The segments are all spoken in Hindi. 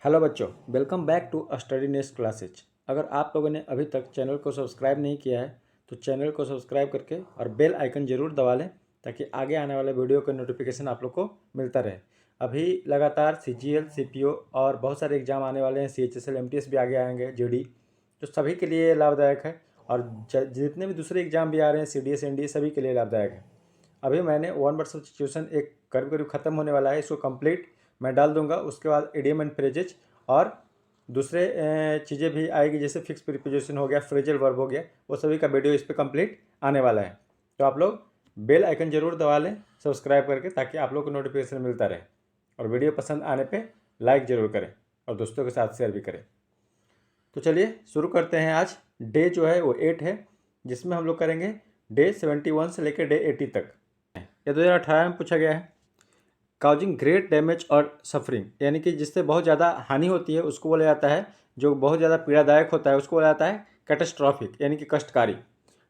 हेलो बच्चों, welcome back to study next classes. अगर आप लोगों ने अभी तक चैनल को सब्सक्राइब नहीं किया है तो चैनल को सब्सक्राइब करके और बेल आइकन जरूर दबा लें ताकि आगे आने वाले वीडियो का नोटिफिकेशन आप लोग को मिलता रहे। अभी लगातार सीजीएल, सीपीओ और बहुत सारे एग्जाम आने वाले हैं। सीएचएसएल, एमटीएस भी आगे आएंगे, जीडी, तो सभी के लिए लाभदायक है। और जितने भी दूसरे एग्जाम भी आ रहे हैं, सीडीएस, एनडीए, सभी के लिए लाभदायक है। अभी मैंने वन वर्ड सब्स्टिट्यूशन एक करीब करीब ख़त्म होने वाला है, इसको कंप्लीट मैं डाल दूंगा। उसके बाद इडियम एंड फ्रेजेज और दूसरे चीज़ें भी आएगी, जैसे फिक्स प्रीपोजिशन हो गया, फ्रेजल वर्ब हो गया, वो सभी का वीडियो इस पर कंप्लीट आने वाला है। तो आप लोग बेल आइकन जरूर दबा लें सब्सक्राइब करके, ताकि आप लोग को नोटिफिकेशन मिलता रहे। और वीडियो पसंद आने पे लाइक ज़रूर करें और दोस्तों के साथ शेयर भी करें। तो चलिए शुरू करते हैं। आज डे जो है वो 8 है, जिसमें हम लोग करेंगे डे 71 से लेकर डे 80 तक। ये 2018 में पूछा गया है। काउजिंग ग्रेट डैमेज और सफरिंग, यानी कि जिससे बहुत ज़्यादा हानि होती है उसको बोला जाता है, जो बहुत ज़्यादा पीड़ादायक होता है उसको बोला जाता है कैटास्ट्रॉफिक, यानी कि कष्टकारी।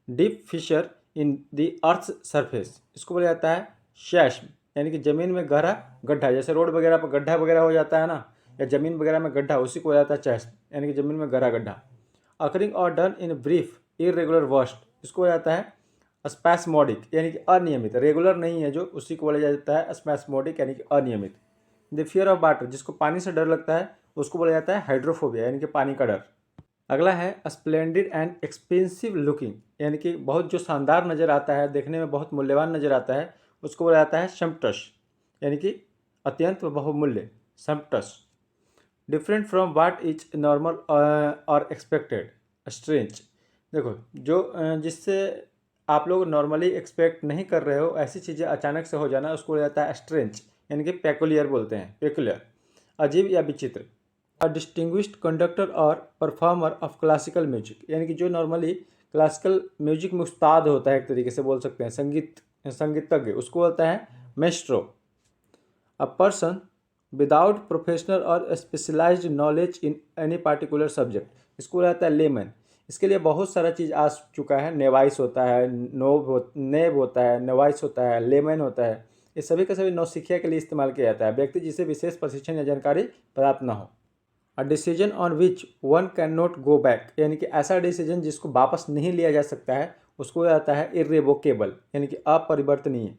Deep fissure in the earth surface, इसको बोला जाता है शैश्म, यानी कि ज़मीन में गहरा गड्ढा, जैसे रोड वगैरह पर गड्ढा वगैरह हो जाता है ना, या ज़मीन वगैरह में गड्ढा, उसी को बोला जाता है चैश्म, यानी कि ज़मीन में गहरा गड्ढा। अकरिंग और done in brief irregular worst, इसको बोला जाता है स्पैस्मोडिक, यानी कि अनियमित, रेगुलर नहीं है जो, उसी को बोला जाता है स्पैस्मोडिक, यानी कि अनियमित। द फियर ऑफ वाटर, जिसको पानी से डर लगता है उसको बोला जाता है हाइड्रोफोबिया, यानी कि पानी का डर। अगला है स्प्लेंडेड एंड एक्सपेंसिव लुकिंग, यानी कि बहुत जो शानदार नज़र आता है, देखने में बहुत मूल्यवान नज़र आता है, उसको बोला जाता है शम्पटस, यानी कि अत्यंत बहुमूल्य, sumptuous. Different from what is normal और एक्सपेक्टेड, स्ट्रेंज, देखो जो जिससे आप लोग नॉर्मली एक्सपेक्ट नहीं कर रहे हो, ऐसी चीज़ें अचानक से हो जाना, उसको बोला जाता है स्ट्रेंज, यानी कि पेकुलियर बोलते हैं, पेकुलियर, अजीब या विचित्र। अ डिस्टिंग्विश्ड कंडक्टर और परफॉर्मर ऑफ क्लासिकल म्यूजिक, यानी कि जो नॉर्मली क्लासिकल म्यूजिक में उस्ताद होता है, एक तरीके से बोल सकते हैं, संगीतज्ञ, उसको बोलता है maestro. A person without professional और specialized knowledge in any particular subject, इसको बोला जाता है लेमन। इसके लिए बहुत सारा चीज़ आ चुका है, नेवाइस होता है, नेब होता है, नेवाइस होता है, लेमन होता है। ये सभी का सभी नौसिखिया के लिए इस्तेमाल किया जाता है, व्यक्ति जिसे विशेष प्रशिक्षण या जानकारी प्राप्त न हो। A decision on which one can not go back, यानी कि ऐसा डिसीजन जिसको वापस नहीं लिया जा सकता है, उसको आता है इर्रेवोकेबल, यानी कि अपरिवर्तनीय।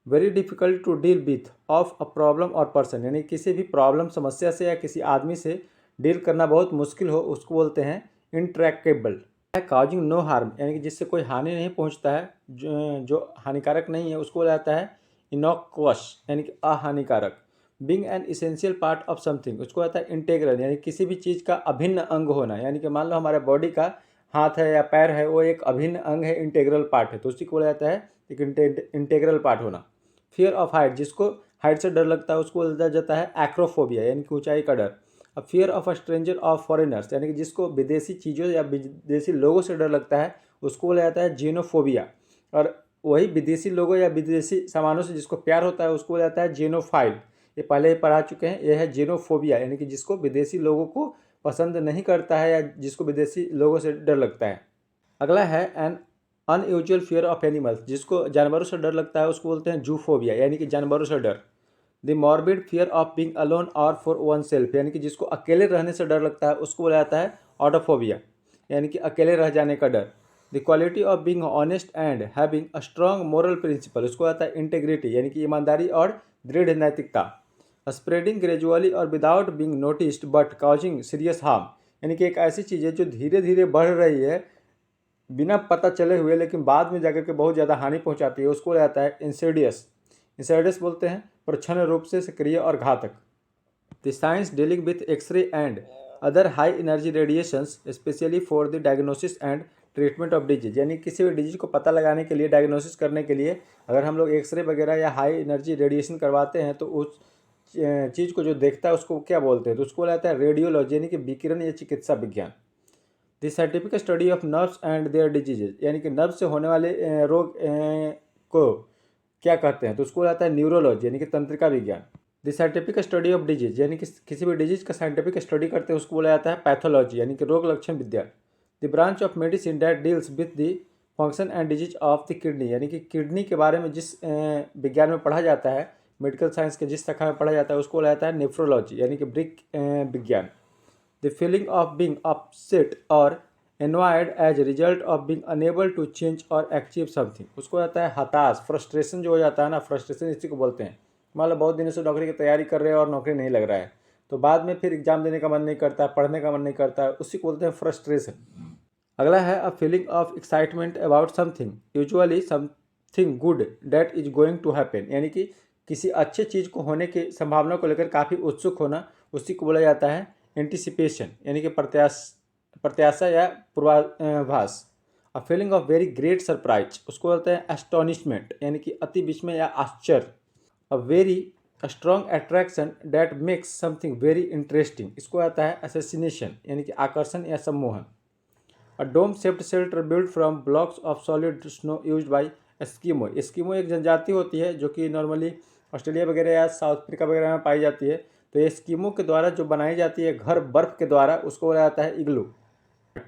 Very difficult to deal with of a problem और पर्सन, यानी किसी भी प्रॉब्लम, समस्या से या किसी आदमी से डील करना बहुत मुश्किल हो, उसको बोलते हैं इंट्रैक्टेबल। काउजिंग नो हार्म, यानी कि जिससे कोई हानि नहीं पहुंचता है, जो हानिकारक नहीं है, उसको बोला जाता है इनोक्वस, यानी कि अहानिकारक। Being an essential part of something, उसको आता है इंटेग्रल, यानी किसी भी चीज़ का अभिन्न अंग होना, यानी कि मान लो हमारे बॉडी का हाथ है या पैर है, वो एक अभिन्न अंग है, इंटेग्रल पार्ट है, तो उसी को बोला जाता है एक इंटेग्रल पार्ट होना। फियर ऑफ हाइट, जिसको हाइट से डर लगता है उसको बोला जाता है एक्रोफोबिया, यानी कि ऊंचाई का डर। अब fear of a stranger of foreigners, यानी कि जिसको विदेशी चीज़ों या विदेशी लोगों से डर लगता है उसको बोला जाता है जेनोफोबिया। और वही विदेशी लोगों या विदेशी सामानों से जिसको प्यार होता है उसको बोला जाता है जेनोफाइल। ये पहले ही पढ़ा चुके हैं, यह है जेनोफोबिया, यानी कि जिसको विदेशी लोगों को पसंद नहीं करता है या जिसको विदेशी लोगों से डर लगता है। अगला है N unusual fear of animals, जिसको जानवरों से डर लगता है उसको बोलते हैं जूफोबिया, यानी कि जानवरों से डर। The morbid fear of being alone और फॉर वन सेल्फ, यानी कि जिसको अकेले रहने से डर लगता है उसको बोला जाता है ऑटोफोबिया, यानी कि अकेले रह जाने का डर। The quality of being honest and having a strong moral principle, उसको आता है इंटेग्रिटी, यानी कि ईमानदारी और दृढ़ नैतिकता। स्प्रेडिंग ग्रेजुअली और without being noticed but causing serious harm, यानी कि एक ऐसी चीज़ है जो धीरे धीरे बढ़ रही है बिना पता चले हुए, लेकिन बाद में जाकर के बहुत ज़्यादा हानि पहुंचाती है, उसको जाता है इंसिडियस। इंसिडियस बोलते हैं प्रच्छन्न रूप से सक्रिय और घातक। The science dealing with x-ray and other high energy radiations especially for the diagnosis and treatment of disease, यानी किसी भी डिजीज को पता लगाने के लिए, डायग्नोसिस करने के लिए अगर हम लोग एक्सरे वगैरह या हाई एनर्जी रेडिएशन करवाते हैं तो उस चीज़ को जो देखता है उसको क्या बोलते हैं, तो उसको बोला जाता है रेडियोलॉजी, यानी कि विकिरण या चिकित्सा विज्ञान। The scientific study of nerves and their diseases, यानी कि नर्व से होने वाले रोग को क्या कहते हैं, तो उसको आता है न्यूरोलॉजी, यानी कि तंत्रिका विज्ञान। The scientific study of disease, यानी कि किसी भी डिजीज का साइंटिफिक स्टडी करते हैं उसको बोला जाता है पैथोलॉजी, यानी कि रोग लक्षण विद्या। The branch of medicine that deals with the function and disease of the kidney, यानी कि किडनी के बारे में जिस विज्ञान में पढ़ा जाता है, मेडिकल साइंस के जिस शाखा में पढ़ा जाता है उसको बोला जाता है नेफ्रोलॉजी यानी कि वृक्क विज्ञान। The feeling of being upset or annoyed as result of being unable to change or achieve something, उसको आता है हताश, फ्रस्ट्रेशन जो हो जाता है ना, फ्रस्ट्रेशन इसी को बोलते हैं। मान लो बहुत दिनों से नौकरी की तैयारी कर रहे हैं और नौकरी नहीं लग रहा है, तो बाद में फिर एग्जाम देने का मन नहीं करता, पढ़ने का मन नहीं करता, उसी को बोलते हैं फ्रस्ट्रेशन। अगला है a feeling of excitement about something, usually something good that is going to happen, यानी कि किसी अच्छे चीज़ को होने की संभावना को लेकर काफ़ी उत्सुक होना, उसी को बोला जाता है एंटिसिपेशन, यानी कि प्रत्याशा या पूर्वाभास। अ feeling of very great surprise, उसको बोलते हैं एस्टोनिशमेंट, यानी कि अति विस्मय या आश्चर्य। A very strong attraction that makes something very interesting, इसको आता है असैसिनेशन, यानी कि आकर्षण या सम्मोहन। A dome shaped shelter build from blocks of solid snow used by Eskimo, Eskimo एक जनजाति होती है जो कि नॉर्मली ऑस्ट्रेलिया वगैरह या साउथ अफ्रीका वगैरह में पाई जाती है। तो एस्किमो के द्वारा जो बनाई जाती है घर बर्फ के द्वारा, उसको बोला जाता है igloo.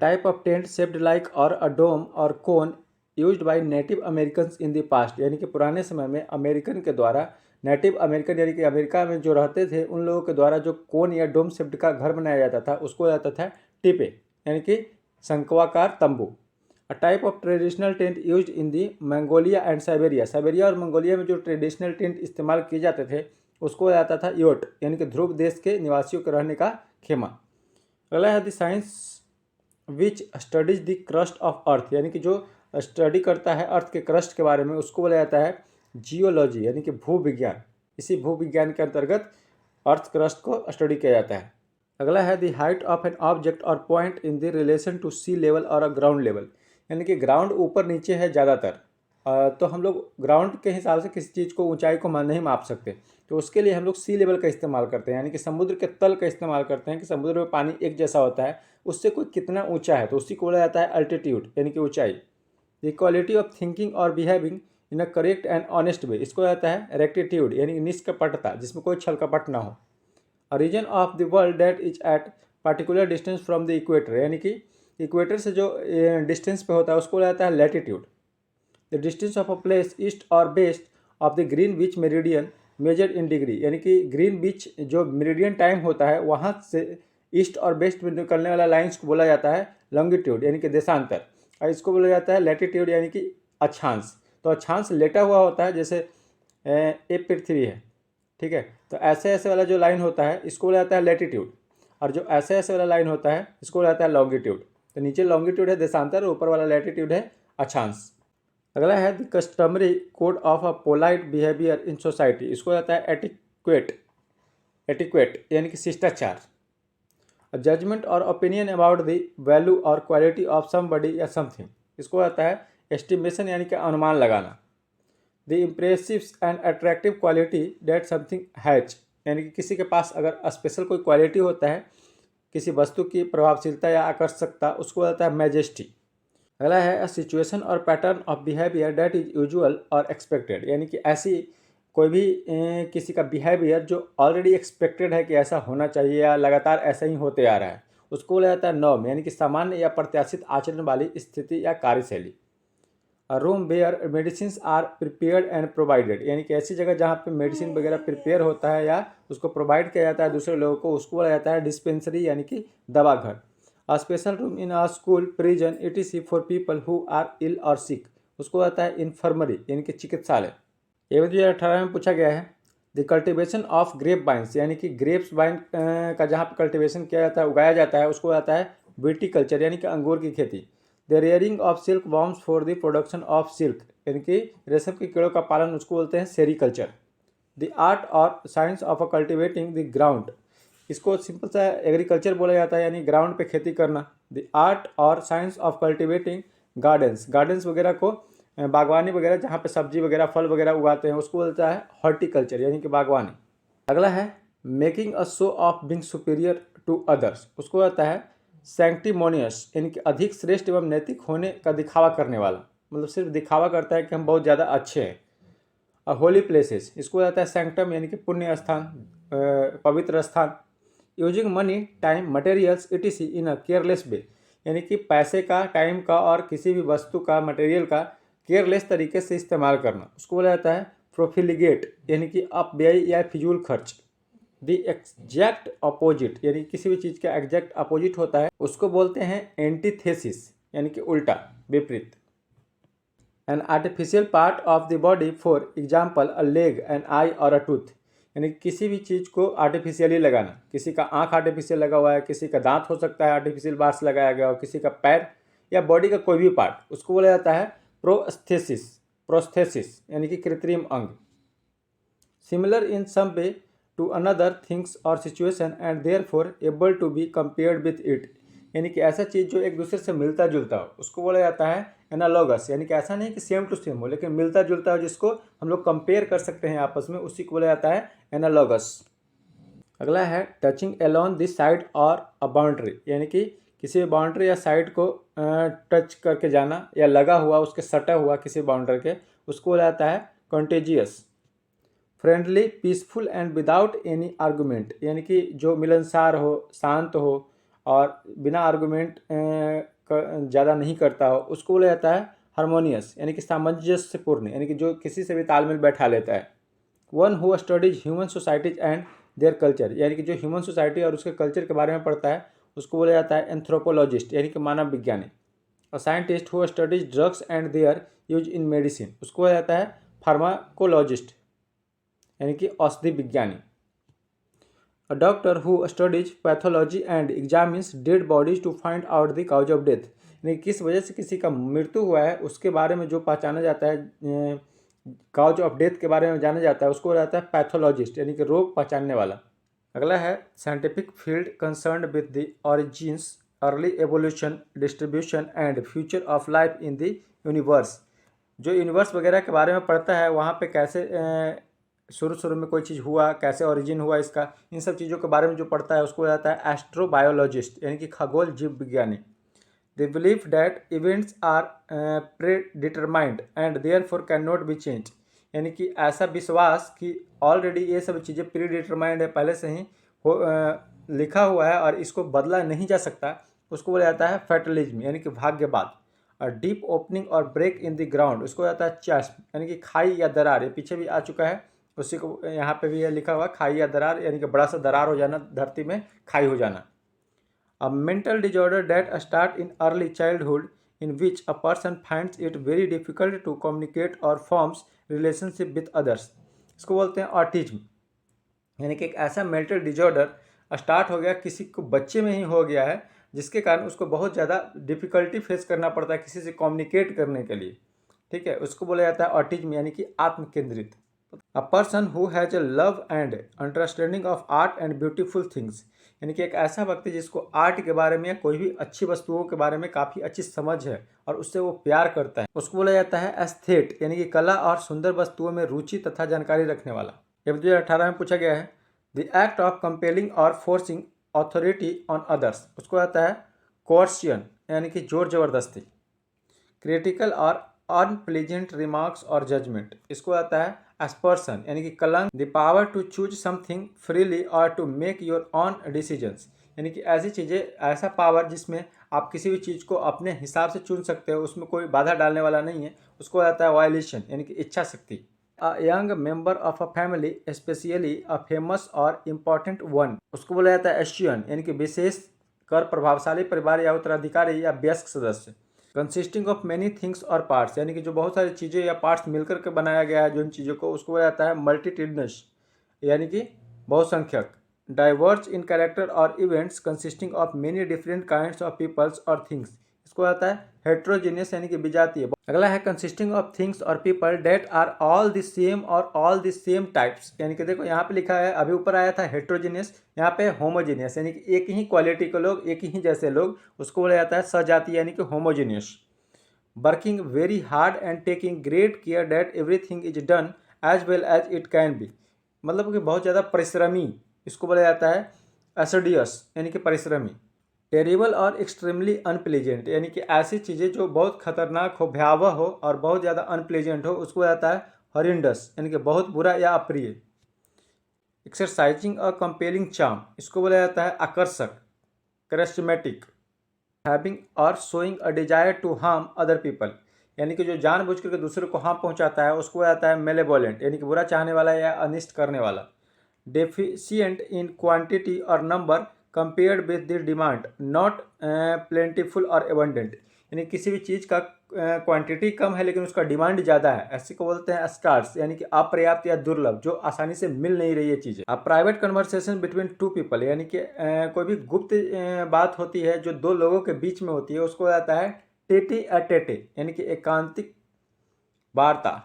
Type of tent shaped like or a dome or cone used by native American in the past, यानी कि पुराने समय में अमेरिकन के द्वारा, नेटिव अमेरिकन यानी कि अमेरिका में जो रहते थे उन लोगों के द्वारा जो कोन या डोम शेप्ड का घर बनाया जाता था उसको जाता था टिपे, यानी कि शंक्वाकार तंबू। A type of traditional tent used in the Mongolia and Siberia, Siberia और मंगोलिया में जो ट्रेडिशनल टेंट इस्तेमाल किए जाते थे उसको जाता था योट, यानी कि ध्रुव देश के निवासियों के रहने का खेमा। अगला है the science which studies the crust of earth, यानी कि जो स्टडी करता है अर्थ के क्रस्ट के बारे में उसको बोला जाता है जियोलॉजी, यानी कि भूविज्ञान। इसी भूविज्ञान के अंतर्गत अर्थ क्रस्ट को स्टडी किया जाता है। अगला है the height of an object or point in the relation to sea level or a ground level, यानी कि ग्राउंड ऊपर नीचे है ज़्यादातर, तो हम लोग ग्राउंड के हिसाब से किसी चीज़ को ऊंचाई को नहीं माप सकते, तो उसके लिए हम लोग सी लेवल का इस्तेमाल करते हैं, यानी कि समुद्र के तल का इस्तेमाल करते हैं कि समुद्र में पानी एक जैसा होता है, उससे कोई कितना ऊंचा है, तो उसी को बोला जाता है अल्टीट्यूड, यानी कि ऊंचाई। The quality of thinking or behaving in a correct and honest way, इसको जाता है रेक्टिट्यूड, यानी कि निष्कपटता, जिसमें कोई छल कपट ना हो। A region of the world that is at particular distance from the equator, यानी कि इक्वेटर से जो डिस्टेंस पे होता है उसको जाता है latitude. The distance of a place east or west of the Greenwich meridian measured in degree, यानी कि ग्रीन बीच जो मेरिडियन टाइम होता है वहाँ से ईस्ट और वेस्ट में निकलने वाला लाइन्स को बोला जाता है लॉन्गिट्यूड, यानी कि देशांतर, और इसको बोला जाता है लैटिट्यूड, यानी कि अक्षांश। तो अक्षांश लेटा हुआ होता है, जैसे ए पृथ्वी है, ठीक है, तो ऐसे ऐसे वाला जो लाइन होता है इसको बोला जाता है लैटिट्यूड, और जो ऐसे ऐसे वाला लाइन होता है इसको बोला जाता है लॉन्गिट्यूड। तो नीचे लॉन्गिट्यूड है देशांतर, ऊपर वाला लैटिट्यूड है अक्षांश। अगला है the customary code of a polite behaviour in society, इसको जाता है एटिक्वेट यानी कि शिष्टाचार। जजमेंट और ओपिनियन अबाउट द वैल्यू और क्वालिटी ऑफ समबडी या समथिंग, इसको आता है एस्टिमेशन, यानी कि अनुमान लगाना। The impressive and attractive quality that something has, यानी कि किसी के पास अगर स्पेशल कोई क्वालिटी होता है, किसी वस्तु की प्रभावशीलता या आकर्षकता, उसको आता है मैजेस्टी। अगला है अ सिचुएशन और pattern of behaviour that is usual और एक्सपेक्टेड, यानी कि ऐसी कोई भी किसी का बिहेवियर जो ऑलरेडी एक्सपेक्टेड है कि ऐसा होना चाहिए या लगातार ऐसा ही होते आ रहा है, उसको बोला जाता है नॉर्म, यानी कि सामान्य या प्रत्याशित आचरण वाली स्थिति या कार्यशैली। Room where medicine are prepared and provided, यानी कि ऐसी जगह जहाँ पे मेडिसिन वगैरह प्रिपेयर होता है या उसको प्रोवाइड किया जाता है दूसरे लोगों को, उसको बोला जाता है डिस्पेंसरी, यानी कि दवा घर। A special room in a school, prison, etc for people who are ill or sick, उसको आता है इन्फर्मरी, यानी कि चिकित्सालय। ये 2018 में पूछा गया है the cultivation of grape vines, यानी कि ग्रेप्स वाइन का जहाँ पे कल्टिवेशन किया जाता है, उगाया जाता है, उसको आता है विटिकल्चर, यानी कि अंगूर की खेती। The rearing of silk worms for the production of silk, यानी कि रेशम के कीड़ों का पालन, उसको बोलते हैं सेरीकल्चर। द आर्ट और science of a cultivating the ground, इसको सिंपल सा एग्रीकल्चर बोला जाता है, यानी ग्राउंड पे खेती करना। द आर्ट और साइंस ऑफ कल्टिवेटिंग गार्डन्स वगैरह को, बागवानी वगैरह जहाँ पे सब्जी वगैरह फल वगैरह उगाते हैं, उसको बोलता है हॉर्टिकल्चर, यानी कि बागवानी। अगला है making a show of being superior to others, उसको आता है सैंक्टिमोनियस, यानी कि अधिक श्रेष्ठ एवं नैतिक होने का दिखावा करने वाला, मतलब सिर्फ दिखावा करता है कि हम बहुत ज़्यादा अच्छे हैं। होली प्लेसेस, इसको आता है सैंक्टम, यानी कि पुण्य स्थान, पवित्र स्थान। Using money, time, materials etc in a careless way, यानी कि पैसे का, टाइम का और किसी भी वस्तु का, मटेरियल का केयरलेस तरीके से इस्तेमाल करना, उसको बोला जाता है प्रोफिलिगेट यानी कि अपव्यय या फिजूल खर्च। द एग्जैक्ट अपोजिट यानी किसी भी चीज़ का एग्जैक्ट अपोजिट होता है उसको बोलते हैं एंटीथेसिस यानी कि उल्टा विपरीत। An artificial part of the body for example a leg an eye or a tooth यानी किसी भी चीज़ को आर्टिफिशियली लगाना। किसी का आँख आर्टिफिशियल लगा हुआ है, किसी का दांत हो सकता है आर्टिफिशियल बार से लगाया गया हो, किसी का पैर या बॉडी का कोई भी पार्ट, उसको बोला जाता है प्रोस्थेसिस यानी कि कृत्रिम अंग। Similar in some way to another things or situation and therefore able to be compared with it यानी कि ऐसा चीज़ जो एक दूसरे से मिलता जुलता हो उसको बोला जाता है एनालॉगस यानी कि ऐसा नहीं कि सेम टू सेम हो लेकिन मिलता जुलता हो जिसको हम लोग कंपेयर कर सकते हैं आपस में, उसी को बोला जाता है एनालॉगस। अगला है टचिंग अलोन दिस साइड और अ बाउंड्री यानी कि किसी बाउंड्री या साइड को टच करके जाना या लगा हुआ उसके सटा हुआ किसी बाउंड्री के, उसको बोला जाता है contagious. Friendly peaceful and without any argument यानी कि जो मिलनसार हो, शांत हो और बिना आर्गूमेंट ज़्यादा नहीं करता हो, उसको बोला जाता है हारमोनियस यानी कि सामंजस्यपूर्ण यानी कि जो किसी से भी तालमेल बैठा लेता है। One who studies human societies and their culture यानी कि जो ह्यूमन सोसाइटी और उसके कल्चर के बारे में पढ़ता है उसको बोला जाता है एंथ्रोपोलॉजिस्ट यानी कि मानव विज्ञानी। A scientist who studies drugs and their use in medicine उसको बोला जाता है फार्माकोलॉजिस्ट यानी कि औषधि विज्ञानी। A doctor who studies pathology and examines dead bodies to find out the cause of death यानी किस वजह से किसी का मृत्यु हुआ है उसके बारे में जो पहचाना जाता है, काउज ऑफ डेथ के बारे में जाना जाता है, उसको जाता है पैथोलॉजिस्ट यानी कि रोग पहचानने वाला। अगला है scientific field concern with the origins early evolution distribution and future of life in the universe. जो यूनिवर्स वगैरह के बारे में पढ़ता है वहाँ पे कैसे शुरू में कोई चीज़ हुआ, कैसे ओरिजिन हुआ इसका, इन सब चीज़ों के बारे में जो पढ़ता है उसको जाता है एस्ट्रोबायोलॉजिस्ट यानी कि खगोल जीव विज्ञानी। They believe that events are predetermined and therefore cannot be changed यानी कि ऐसा विश्वास कि ऑलरेडी ये सब चीज़ें प्री डिटरमाइंड है, पहले से ही लिखा हुआ है और इसको बदला नहीं जा सकता, उसको बोला जाता है फैटलिज्म यानी कि भाग्यवाद। और डीप ओपनिंग और ब्रेक इन द ग्राउंड उसको जाता है चैस्म यानी कि खाई या दरार, ये पीछे भी आ चुका है, उसी को यहाँ पे भी ये लिखा हुआ खाई या दरार यानी कि बड़ा सा दरार हो जाना, धरती में खाई हो जाना। A mental disorder that starts in early childhood in which a person finds it very difficult to communicate or forms relationship with others इसको बोलते हैं ऑटिज्म यानी कि एक ऐसा मेंटल डिजॉर्डर स्टार्ट हो गया, किसी को बच्चे में ही हो गया है जिसके कारण उसको बहुत ज़्यादा डिफ़िकल्टी फेस करना पड़ता है किसी से कम्युनिकेट करने के लिए। ठीक है, उसको बोला जाता है ऑटिज्म यानी कि आत्मकेंद्रित। A person who has a love and understanding of art and beautiful things यानी कि एक ऐसा व्यक्ति जिसको आर्ट के बारे में या कोई भी अच्छी वस्तुओं के बारे में काफ़ी अच्छी समझ है और उससे वो प्यार करता है, उसको बोला जाता है एस्थेट यानी कि कला और सुंदर वस्तुओं में रुचि तथा जानकारी रखने वाला। ये 2018 में पूछा गया है। द एक्ट ऑफ कंपेलिंग और फोर्सिंग अथॉरिटी ऑन अदर्स उसको आता है कोर्सियन यानी कि जोर जबरदस्ती। क्रिटिकल और अनप्लीजेंट रिमार्क्स और जजमेंट इसको आता है aspersion यानी कि कलंक। The power to choose something freely or to make your own decisions यानी कि ऐसी चीज़ें, ऐसा पावर जिसमें आप किसी भी चीज़ को अपने हिसाब से चुन सकते हो, उसमें कोई बाधा डालने वाला नहीं है, उसको आता है वायलेशन यानी कि इच्छा शक्ति। A young member of a family specially a famous और इम्पॉर्टेंट वन उसको बोला जाता है एशियन यानी कि विशेष कर प्रभावशाली परिवार या उत्तराधिकारी या वयस्क सदस्य। कंसिस्टिंग ऑफ मैनी थिंग्स और पार्ट्स यानी कि जो बहुत सारी चीज़ें या पार्ट्स मिलकर के बनाया गया है जो इन चीज़ों को, उसको बोला जाता है मल्टीट्यूडनस यानी कि बहुसंख्यक। Diverse in character or events consisting of many different kinds of peoples or things इसको आता है हेट्रोजीनियस यानी कि विजातीय। अगला है consisting of things or people that are all the same or all the same types यानी कि देखो यहाँ पे लिखा है, अभी ऊपर आया था हेट्रोजीनियस, यहाँ पे होमोजीनियस यानी कि एक ही क्वालिटी के लोग, एक ही जैसे लोग, उसको बोला जाता है सजातीय यानी कि homogeneous. Working very hard and taking great care that everything is done as well as it can be मतलब कि बहुत ज़्यादा परिश्रमी, इसको बोला जाता है एसिडियस यानी कि परिश्रमी। टेरिबल और एक्सट्रीमली अनप्लेजेंट यानी कि ऐसी चीज़ें जो बहुत खतरनाक हो, भयावह हो और बहुत ज़्यादा अनप्लेजेंट हो, उसको जाता है हॉरिंडस यानी कि बहुत बुरा या अप्रिय। एक्सरसाइजिंग अ कंपेलिंग चार्म इसको बोला जाता है आकर्षक, charismatic. Having or showing a desire to harm other people यानी कि जो जानबूझ करके दूसरे को हार्म पहुंचाता है उसको आता है मेलेवोलेंट, यानी कि बुरा चाहने वाला या अनिष्ट करने वाला। डेफिशिएंट इन क्वांटिटी और number compared with the demand, not plentiful और एबंडेंट, यानी किसी भी चीज़ का क्वांटिटी कम है लेकिन उसका डिमांड ज़्यादा है, ऐसे को बोलते हैं स्कार्स, यानी कि अपर्याप्त या दुर्लभ, जो आसानी से मिल नहीं रही है चीज़ें। अब private conversation between to people, यानी कि कोई भी गुप्त बात होती है जो दो लोगों के बीच में होती है उसको आता है टेटे अ टेटे, यानी कि एकांतिक वार्ता।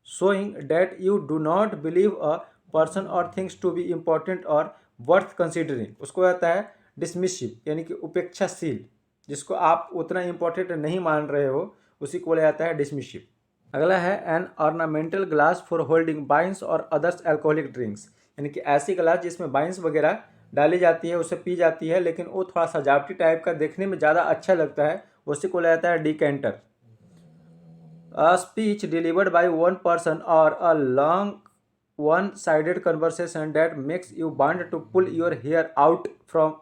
Showing that you do not believe a person और थिंग्स टू बी इम्पोर्टेंट और वर्थ कंसिडरिंग, उसको आता है डिसमिसिव, यानी कि उपेक्षाशील, जिसको आप उतना इम्पोर्टेंट नहीं मान रहे हो उसी को बोला जाता है डिसमिसिव। अगला है an ornamental glass for holding wines or others alcoholic drinks, यानी कि ऐसी ग्लास जिसमें वाइन्स वगैरह डाली जाती है, उसे पी जाती है लेकिन वो थोड़ा सजावटी टाइप का देखने में ज़्यादा अच्छा लगता है, उसी को बोला जाता है decanter. A speech delivered by one person or a long one-sided conversation that makes you want to pull your hair out from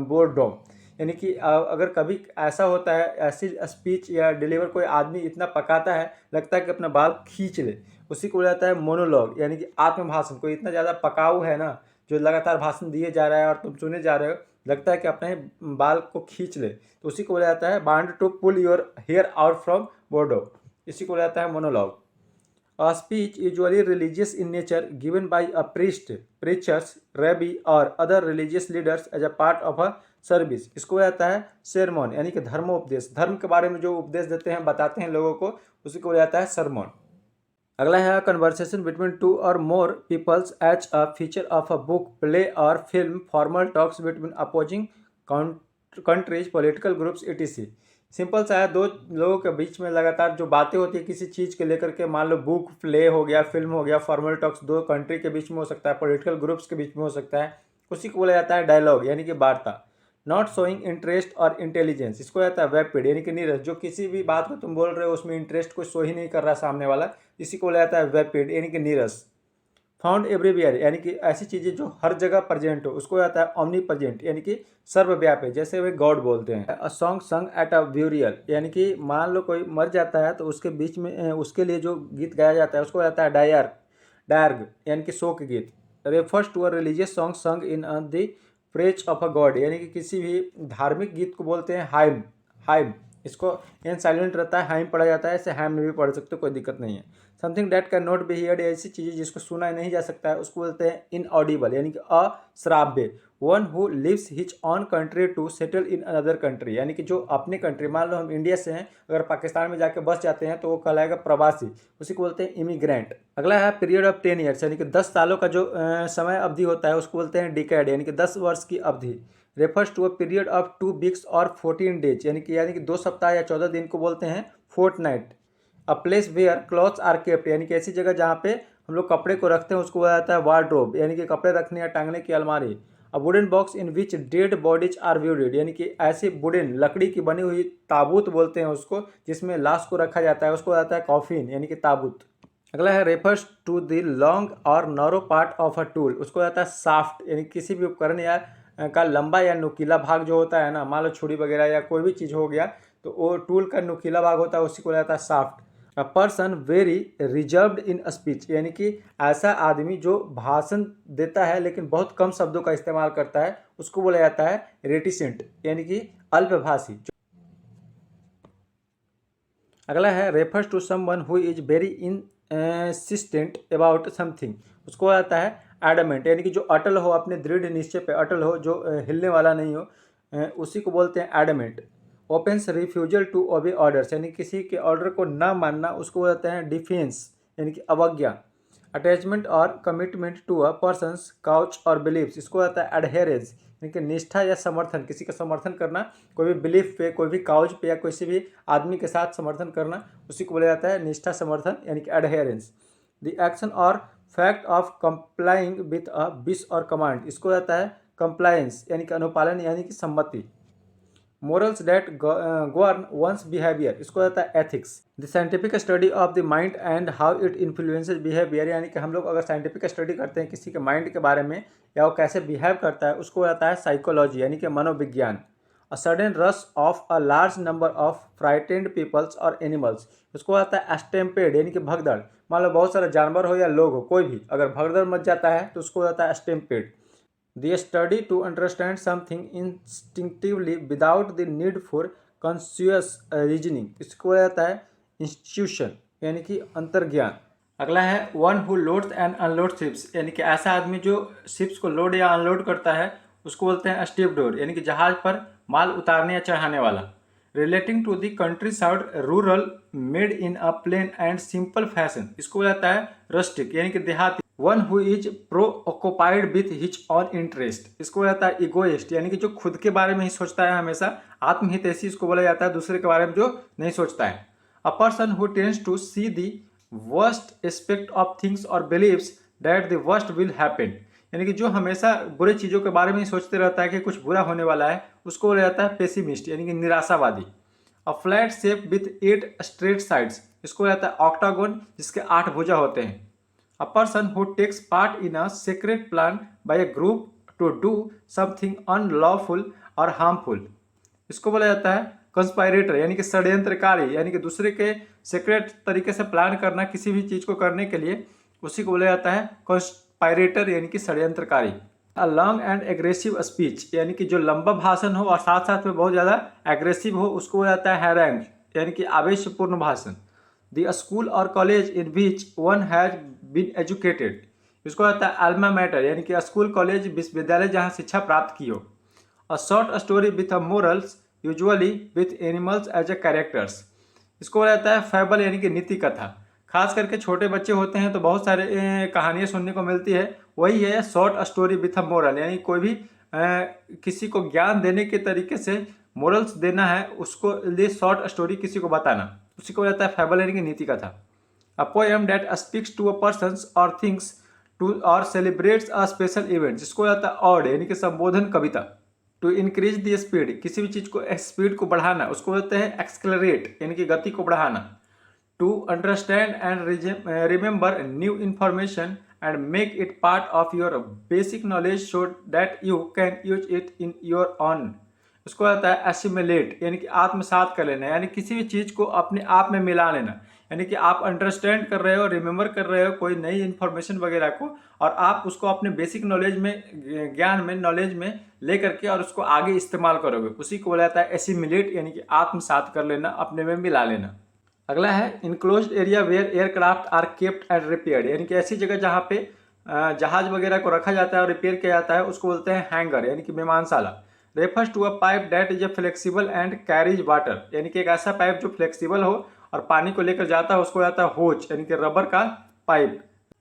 boredom, यानी कि अगर कभी ऐसा होता है, ऐसी स्पीच या डिलीवर कोई आदमी इतना पकाता है लगता है कि अपना बाल खींच ले, उसी को बोला जाता है मोनोलॉग, यानी कि आत्मभाषण। कोई इतना ज़्यादा पकाऊ है ना जो लगातार भाषण दिए जा रहा है और तुम सुने जा रहे हो, लगता है कि अपने ही बाल को खींच ले, तो उसी को बोला जाता है want to pull your hair out from boredom, इसी को जाता है monologue. A speech usually religious in nature given by a priest, preachers, rabbi or other religious leaders as a part of a service, इसको जाता है sermon, यानी कि धर्मोपदेश, धर्म के बारे में जो उपदेश देते हैं, बताते हैं लोगों को, उसी को जाता है sermon। अगला है conversation between two or more peoples as a feature of a book, play or film, formal talks between opposing countries, political groups etc। Simple सा है, दो लोगों के बीच में लगातार जो बातें होती है किसी चीज़ के लेकर के, मान लो बुक, प्ले हो गया, फिल्म हो गया, फॉर्मल टॉक्स दो कंट्री के बीच में हो सकता है, पॉलिटिकल ग्रुप्स के बीच में हो सकता है, उसी को बोला जाता है डायलॉग, यानी कि वार्ता। नॉट शोइंग इंटरेस्ट और इंटेलिजेंस, इसको जाता है वेपिड, यानी कि नीरस, जो किसी भी बात को तुम बोल रहे हो उसमें इंटरेस्ट कोई शो ही नहीं कर रहा सामने वाला, इसी को बोला जाता है वेपिड, यानी कि नीरस। फाउंड एवरीवेयर, यानी कि ऐसी चीज़ें जो हर जगह प्रेजेंट हो, उसको आता है ओमनी प्रेजेंट, यानी कि सर्वव्यापी, जैसे वे गॉड बोलते हैं। अ सॉन्ग संग एट अ ब्यूरियल, यानी कि मान लो कोई मर जाता है तो उसके बीच में उसके लिए जो गीत गाया जाता है उसको आता है डायर्ग, यानी कि शोक गीत। Refers to a religious song sung in the praise of a god, यानी कि किसी भी धार्मिक गीत को बोलते हैं हाइम, इसको एन साइलेंट रहता है, हाइम पढ़ा जाता है, ऐसे हाइम में भी पढ़ सकते हो, कोई दिक्कत नहीं है। Something that can not be heard, ऐसी चीज़ें जिसको सुना नहीं जा सकता है उसको बोलते हैं इनऑडिबल, यानी कि अश्राव्य। One who leaves his own country to settle in another country, यानी कि जो अपनी कंट्री, मान लो हम इंडिया से हैं, अगर पाकिस्तान में जाके बस जाते हैं तो वो कहलाएगा प्रवासी, उसी को बोलते हैं इमिग्रेंट। अगला है पीरियड ऑफ 10 ईयर्स, यानी कि 10 सालों का जो समय अवधि होता है उसको बोलते हैं डिकेड, यानी कि 10 वर्ष की अवधि। Refers to a period of 2 weeks or 14 days, यानी कि 2 सप्ताह या 14 दिन को बोलते हैं fortnight. A place where clothes are kept, यानी कि ऐसी जगह जहाँ पे हम लोग कपड़े को रखते हैं उसको बोला जाता है वार्डरोब, यानी कि कपड़े रखने या टांगने की अलमारी। A wooden box in which dead bodies are viewed, यानी कि ऐसी वुडन लकड़ी की बनी हुई ताबूत बोलते हैं उसको, जिसमें लाश को रखा जाता है, उसको जाता है कॉफिन, यानी कि ताबूत। अगला है रेफर्स टू द लॉन्ग और narrow part of a tool, उसको जाता है साफ्ट, यानी किसी भी उपकरण या का लंबा या नुकीला भाग जो होता है ना, मान लो छुरी वगैरह या कोई भी चीज़ हो गया तो वो टूल का नुकीला भाग होता है, उसी को जाता है साफ्ट। A person very reserved in speech, यानी कि ऐसा आदमी जो भाषण देता है लेकिन बहुत कम शब्दों का इस्तेमाल करता है, उसको बोला जाता है रेटिसेंट, यानी कि अल्पभाषी। अगला है refers to someone who is very insistent about something, उसको आता है एडमेंट, यानी कि जो अटल हो, अपने दृढ़ निश्चय पे अटल हो, जो हिलने वाला नहीं हो, उसी को बोलते हैं adamant. Opens refusal to obey orders, यानी किसी के ऑर्डर को ना मानना, उसको बोलते हैं डिफेंस, यानी कि अवज्ञा। Attachment or commitment to a person's cause or believes, इसको आता है एडहेरेंस, यानी कि निष्ठा या समर्थन, किसी का समर्थन करना, कोई भी बिलीफ पे, कोई भी काउच पे या किसी भी आदमी के साथ समर्थन करना, उसी को बोला जाता है निष्ठा समर्थन, यानी कि एडहेरेंस। द एक्शन और fact of complying with a wish और कमांड, इसको जाता है कंप्लायंस, यानी कि अनुपालन, यानी कि सम्मति। Morals that govern one's behaviour, इसको जाता है ethics. The scientific study of the mind and how it influences behaviour, यानी कि हम लोग अगर साइंटिफिक स्टडी करते हैं किसी के माइंड के बारे में या वो कैसे बिहेव करता है, उसको जाता है साइकोलॉजी, यानी कि मनोविज्ञान। A sudden rush of a large number of frightened peoples or animals, इसको आता है स्टेम्पेड यानी कि भगदड़। मान लो बहुत सारे जानवर हो या लोग हो, कोई भी अगर भगदड़ मच जाता है तो उसको आता है stampede. The study to understand something instinctively without the need for conscious reasoning, इसको आता है इंस्टीट्यूशन यानी कि अंतर्ज्ञान। अगला है one who loads and unload ships, यानी कि ऐसा आदमी जो शिप्स को लोड या अनलोड करता है उसको बोलते हैं स्टीवडोर, यानी कि जहाज पर माल उतारने या चढ़ाने वाला। Relating to the countryside rural made in a plain and simple fashion, इसको बोला जाता है रस्टिक यानी कि देहाती। One who is preoccupied with his own interest, इसको बोला जाता है इगोइस्ट, यानी कि जो खुद के बारे में ही सोचता है हमेशा, आत्महितैषी इसको बोला जाता है, दूसरे के बारे में जो नहीं सोचता है। A person who tends to see the worst aspect of things or believes that the worst will happen, यानी कि जो हमेशा बुरे चीज़ों के बारे में ही सोचते रहता है कि कुछ बुरा होने वाला है, उसको बोला जाता है पेसिमिस्ट यानी कि निराशावादी। A flat shape with 8 straight sides, इसको बोला जाता है ऑक्टागोन जिसके 8 भुजा होते हैं। A person who takes part in a secret plan by a group to do something unlawful or harmful, इसको बोला जाता है कंस्पायरेटर यानी कि षड्यंत्रकारी, यानी कि दूसरे के सीक्रेट तरीके से प्लान करना किसी भी चीज़ को करने के लिए, उसी को बोला जाता है कंस्पायरेटर यानी कि षड्यंत्रकारी। A long and aggressive speech, यानी कि जो लंबा भाषण हो और साथ साथ में बहुत ज़्यादा एग्रेसिव हो, उसको बोला जाता है हैरेंग यानी कि आवेशपूर्ण भाषण। The school or college in which one has been educated, इसको कहता है अल्मा मैटर, यानी कि स्कूल कॉलेज विश्वविद्यालय जहाँ शिक्षा प्राप्त की हो। A short story with a morals usually with animals as a characters, इसको बोला जाता है फैबल यानी कि नीति कथा। खास करके छोटे बच्चे होते हैं तो बहुत सारे कहानियाँ सुनने को मिलती है, वही है short story with a moral, यानी कोई भी किसी को ज्ञान देने के तरीके से मोरल्स देना है, उसको लिए शॉर्ट स्टोरी किसी को बताना, उसी को बोला जाता है फैबल यानी कि नीति कथा। A poem that speaks to a persons or things to or celebrates a special events, इसको बोला जाता है ऑड यानी कि संबोधन कविता। टू इंक्रीज द स्पीड, किसी भी चीज़ को स्पीड को बढ़ाना, उसको बोलते हैं एक्सक्लरेट यानी कि गति को बढ़ाना। To understand and remember new information and make it part of your basic knowledge so that you can use it in your own, उसको आता है एसिमिलेट यानी कि आत्मसात कर लेना, यानी किसी भी चीज़ को अपने आप में मिला लेना, यानी कि आप अंडरस्टैंड कर रहे हो, रिमेंबर कर रहे हो कोई नई इन्फॉर्मेशन वगैरह को, और आप उसको अपने बेसिक नॉलेज में, ज्ञान में, नॉलेज में ले करके और उसको आगे इस्तेमाल करोगे, उसी को बोला जाता है एसिमिलेट यानी कि आत्मसात कर लेना, अपने में मिला लेना। अगला है enclosed area where aircraft are kept and repaired, यानी कि ऐसी जगह जहाँ पे जहाज वगैरह को रखा जाता है और रिपेयर किया जाता है, उसको बोलते हैं हैंगर यानी कि मेहमानशाला। Refers to a pipe that is a flexible and carries water, यानी कि एक ऐसा पाइप जो फ्लेक्सिबल हो और पानी को लेकर जाता है, उसको जाता है होज यानी कि रबर का pipe.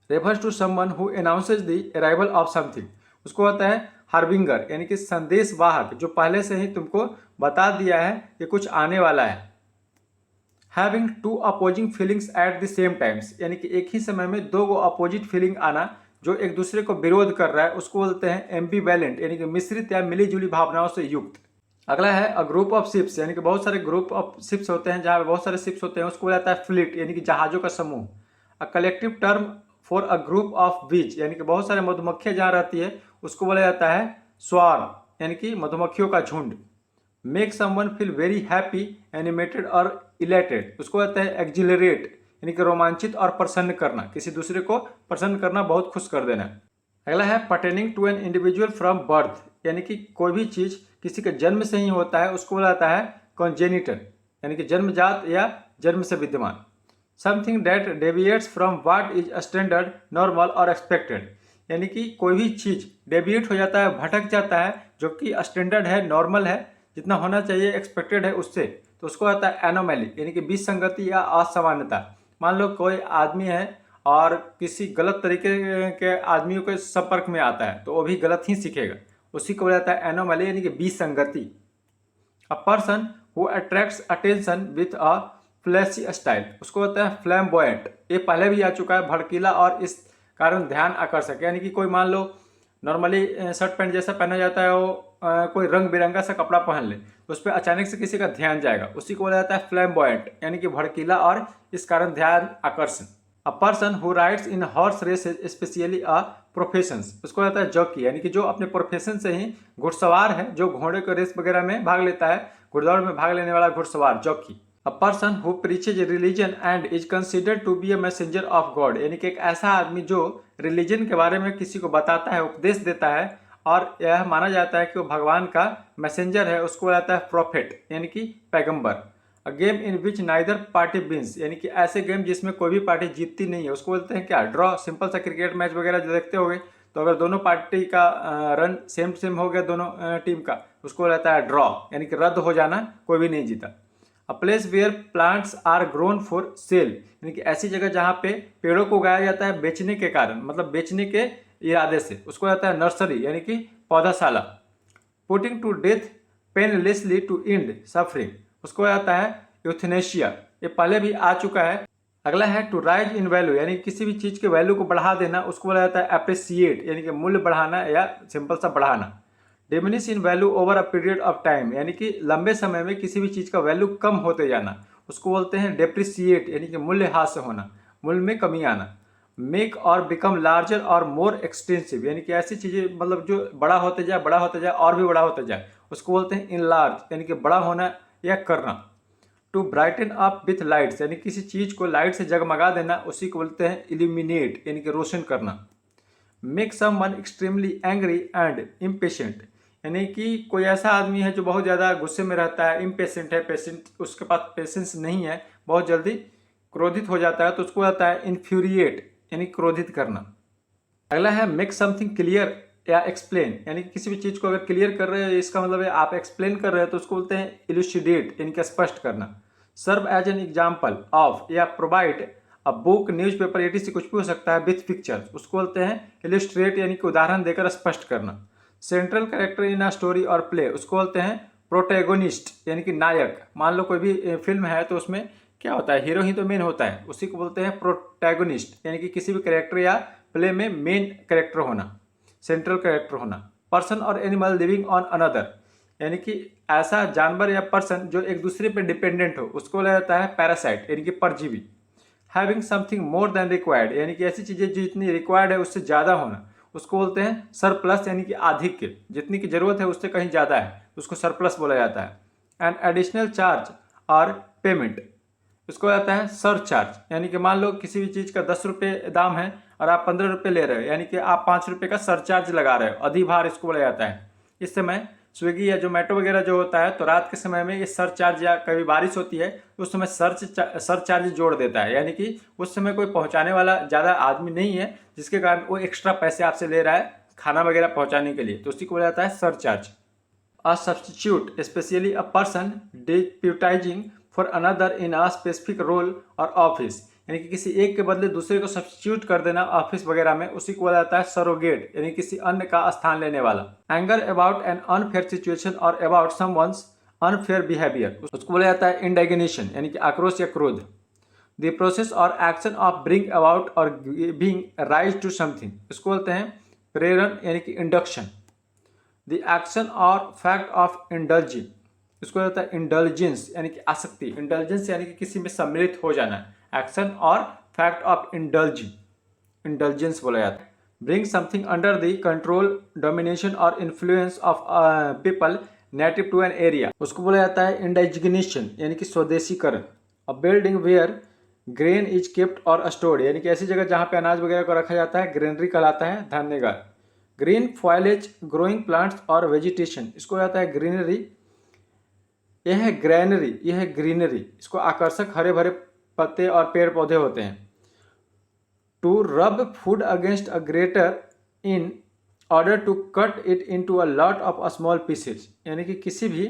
Refers to someone who announces the arrival of something, उसको होता है हार्बिंगर यानी कि संदेश वाहक, जो पहले से ही तुमको बता दिया है कि कुछ आने वाला है। Having to opposing feelings at the same times, यानी कि एक ही समय में दो गो अपोजिट फीलिंग आना जो एक दूसरे को विरोध कर रहा है, उसको बोलते हैं एम्बीवैलेंट यानी कि मिश्रित या मिलीजुली भावनाओं से युक्त। अगला है अ ग्रुप ऑफ शिप्स, यानी कि बहुत सारे ग्रुप ऑफ शिप्स होते हैं, जहाँ बहुत सारे शिप्स होते हैं, उसको बोला जाता है फ्लीट यानी कि जहाजों का समूह। A collective term for a group of बीज, यानी कि बहुत सारे मधुमक्खियाँ जहाँ रहती है उसको बोला जाता है स्वार्म यानी कि मधुमक्खियों का झुंड। Make someone feel very happy, animated और इलेटेड, उसको कहते हैं एक्जिलरेट यानी कि रोमांचित और प्रसन्न करना, किसी दूसरे को प्रसन्न करना, बहुत खुश कर देना। अगला है pertaining to an individual from birth, यानी कि कोई भी चीज़ किसी के जन्म से ही होता है, उसको बोला जाता है कॉन्जेनिटल यानी कि जन्मजात या जन्म से विद्यमान। Something that deviates from what is standard, normal और एक्सपेक्टेड, यानी कि कोई भी चीज़ डेविएट हो जाता है, भटक जाता है, जो कि स्टैंडर्ड है, नॉर्मल है, जितना होना चाहिए, एक्सपेक्टेड है उससे, तो उसको आता है एनोमैली यानी कि विसंगति या असामान्यता। मान लो कोई आदमी है और किसी गलत तरीके के आदमियों के संपर्क में आता है तो वो भी गलत ही सीखेगा, उसी को बोला जाता है एनोमैली यानी कि विसंगति। A person who attracts attention with a flashy style, उसको होता है फ्लैम्बॉयंट, ये पहले भी आ चुका है, भड़कीला और इस कारण ध्यान आकर्षक, यानी कि कोई मान लो नॉर्मली शर्ट पैंट जैसा पहना जाता है, वो कोई रंग बिरंगा सा कपड़ा पहन ले तो उस पर अचानक से किसी का ध्यान जाएगा, उसी को बोला जाता है फ्लैम्बॉयंट यानी कि भड़कीला और इस कारण ध्यान आकर्षण। A person who rides in horse races, especially a professions, उसको कहता है जॉकी, यानी कि जो अपने प्रोफेशन से ही घुड़सवार है, जो घोड़े के रेस वगैरह में भाग लेता है, घुड़दौड़ में भाग लेने वाला घुड़सवार, jockey. A person who preaches religion and is considered to be a messenger of God, यानी कि एक ऐसा आदमी जो रिलीजन के बारे में किसी को बताता है, उपदेश देता है और यह माना जाता है कि वो भगवान का मैसेंजर है, उसको कहता है प्रॉफिट, यानी कि पैगंबर। A game in which neither party wins, यानी कि ऐसे गेम जिसमें कोई भी पार्टी जीतती नहीं है, उसको बोलते हैं क्या, ड्रॉ। सिंपल सा क्रिकेट मैच वगैरह जो देखते होंगे, तो अगर दोनों पार्टी का रन सेम सेम हो गया दोनों टीम का, उसको रहता है ड्रॉ, यानी कि रद्द हो जाना, कोई भी नहीं जीता। A place where plants are grown for sale, यानी कि ऐसी जगह जहाँ पे पेड़ों को उगाया जाता है बेचने के कारण, मतलब बेचने के इरादे से, उसको रहता है नर्सरी, यानी कि पौधाशाला। Putting to death painlessly to end suffering, उसको आता है यूथनेशिया, ये पहले भी आ चुका है। अगला है टू राइज इन वैल्यू, यानी किसी भी चीज़ के वैल्यू को बढ़ा देना, उसको बोला जाता है अप्रिसिएट, यानी कि मूल्य बढ़ाना या सिंपल सा बढ़ाना। Diminish in value over a period of time, यानी कि लंबे समय में किसी भी चीज़ का वैल्यू कम होते जाना, उसको बोलते हैं डेप्रिसिएट, यानी कि मूल्य ह्रास से होना, मूल्य में कमी आना। मेक और बिकम लार्जर और मोर एक्सटेंसिव, यानी कि ऐसी चीज़ें मतलब जो बड़ा होते जाए और भी बड़ा होते जाए, उसको बोलते हैं इनलार्ज, यानी कि बड़ा होना या करना। To brighten up with lights, यानी किसी चीज़ को लाइट से जगमगा देना, उसी को बोलते हैं इल्यूमिनेट, यानी कि रोशन करना। Make someone extremely angry and impatient, यानी कि कोई ऐसा आदमी है जो बहुत ज़्यादा गुस्से में रहता है, इम्पेशेंट है, पेशेंट उसके पास पेशेंस नहीं है, बहुत जल्दी क्रोधित हो जाता है, तो उसको आता है इन्फ्यूरिएट, यानी क्रोधित करना। अगला है मेक समथिंग क्लियर या एक्सप्लेन, यानी कि किसी भी चीज़ को अगर क्लियर कर रहे हो, इसका मतलब है आप एक्सप्लेन कर रहे हो, तो उसको बोलते हैं इलुसिडेट, यानी कि स्पष्ट करना। Serve as an example of या provide a book, newspaper, etc कुछ भी हो सकता है, विथ पिक्चर्स, उसको बोलते हैं इलस्ट्रेट, यानी कि उदाहरण देकर स्पष्ट करना। Central character in a story और प्ले, उसको बोलते हैं प्रोटेगोनिस्ट, यानी कि नायक। मान लो कोई भी फिल्म है तो उसमें क्या होता है, हीरो ही तो मेन होता है, उसी को बोलते हैं प्रोटैगोनिस्ट, यानी कि किसी भी कैरेक्टर या प्ले में मेन कैरेक्टर होना, सेंट्रल कैरेक्टर होना। पर्सन और एनिमल लिविंग ऑन अनदर, यानी कि ऐसा जानवर या पर्सन जो एक दूसरे पर डिपेंडेंट हो, उसको बोला जाता है पैरासाइट, यानी कि परजीवी। Having something more than required, यानी कि ऐसी चीज़ें जो जितनी रिक्वायर्ड है उससे ज़्यादा होना, उसको बोलते हैं सरप्लस, यानी कि आधिक्य, जितनी की जरूरत है उससे कहीं ज़्यादा है, उसको सरप्लस बोला जाता है। एंड एडिशनल चार्ज और पेमेंट, उसको आता है सरचार्ज, यानी कि मान लो किसी भी चीज़ का 10 रुपये दाम है और आप 15 रुपये ले रहे हो, यानी कि आप 5 रुपये का सरचार्ज लगा रहे हो, अधिभार इसको बोला जाता है। इस समय स्विगी या जोमेटो वगैरह जो होता है, तो रात के समय में ये सरचार्ज, या कभी बारिश होती है तो उस समय सरचार्ज जोड़ देता है, यानी कि उस समय कोई पहुंचाने वाला ज़्यादा आदमी नहीं है, जिसके कारण वो एक्स्ट्रा पैसे आपसे ले रहा है खाना वगैरह पहुंचाने के लिए, तो उसी को बोला जाता है surcharge. A substitute especially a person deputising for another in a specific role or office, यानी कि किसी एक के बदले दूसरे को सब्स्टिट्यूट कर देना ऑफिस वगैरह में, उसी को बोला जाता है सरोगेट, यानी किसी अन्य का स्थान लेने वाला। Anger about an unfair situation और अबाउट समवन्स अनफेयर बिहेवियर, उसको बोला जाता है इंडिग्नेशन, यानी कि आक्रोश या क्रोध। द प्रोसेस और एक्शन ऑफ ब्रिंग अबाउट और बीइंग राइज टू समथिंग, इसको बोलते हैं प्रेरण, यानी कि इंडक्शन। द एक्शन और फैक्ट ऑफ इंडल्जिंग, इसको होता है इंडल्जेंस, यानी कि आसक्ति, इंडल्जेंस यानी कि किसी में सम्मिलित हो जाना, एक्शन और फैक्ट ऑफ इंडल्जिंग, इंडल्जेंस बोला जाता है। Bring something under the control, domination or influence of people native to an area, उसको बोला जाता है इंडाइजिग्नेशन, यानी कि स्वदेशीकरण। A building where grain is kept or stored, यानी कि ऐसी जगह जहाँ पे अनाज वगैरह को रखा जाता है, ग्रेनरी कहलाता है। धन्यवाद। ग्रीन फॉयलेज ग्रोइंग प्लांट्स और वेजिटेशन, इसको आता है ग्रीनरी, यह है ग्रैनरी, यह है ग्रीनरी, इसको आकर्षक हरे भरे पत्ते और पेड़ पौधे होते हैं। To rub food against a grater in order to cut it into a lot of small pieces, यानी कि किसी भी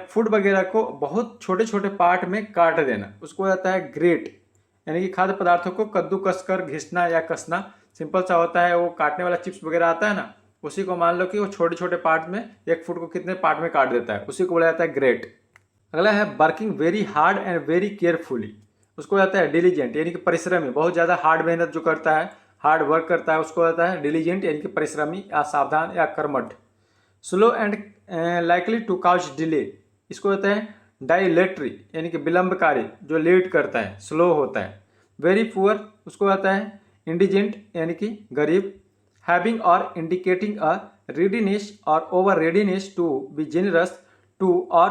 फूड वगैरह को बहुत छोटे छोटे पार्ट में काट देना, उसको आता है ग्रेट, यानी कि खाद्य पदार्थों को कद्दूकस कर घिसना या कसना। सिंपल सा होता है, वो काटने वाला चिप्स वगैरह आता है ना, उसी को मान लो कि वो छोटे छोटे पार्ट में, एक फूड को कितने पार्ट में काट देता है, उसी को बोला जाता है ग्रेट। अगला है working very hard and very carefully, उसको जाता है डिलीजेंट, यानी कि परिश्रमी, बहुत ज़्यादा हार्ड मेहनत जो करता है, हार्ड वर्क करता है, उसको जाता है डिलीजेंट, यानी कि परिश्रमी या सावधान या कर्मठ। Slow and likely to cause delay, इसको कहते हैं डाइलेटरी, यानी कि विलंबकारी, जो लेट करता है, स्लो होता है। वेरी पुअर, उसको कहता है इंडिजेंट, यानी कि गरीब। हैविंग और indicating a readiness or over readiness to be generous to or